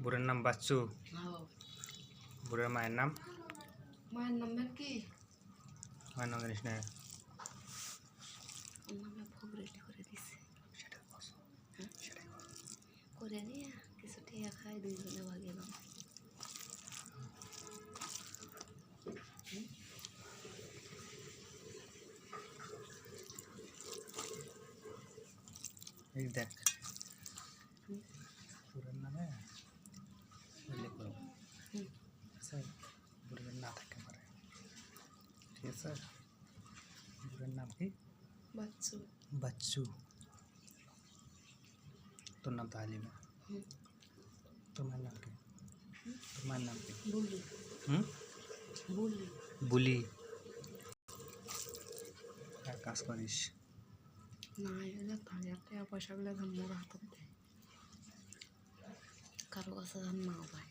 বুড়ের নাম বাচ্চু। বুড়ের মায়ের নাম কি? মায়ের নাম জানিস না? নামে ভোগ রেডি করে দিছে। করে নিয়ে কিছু টিয়া খাই, দুইজনে ভাগে নাম। এই দেখ বুড়ের নামে বুড়ের না থাকতে পারে, ঠিক আছে? বুড়ের নাম কি? বাচ্চু। বাচ্চু। তোর নাম তো হালিমা। তোর মায়ের নাম কি? তোর মায়ের নাম কি? বুলি। বুলি। বুলি। আর কাজ করিস না, এগুলো তাদের টাকা পয়সাগুলো মোর হাতত দেয়, কারো কাছে ধান নাও পায়।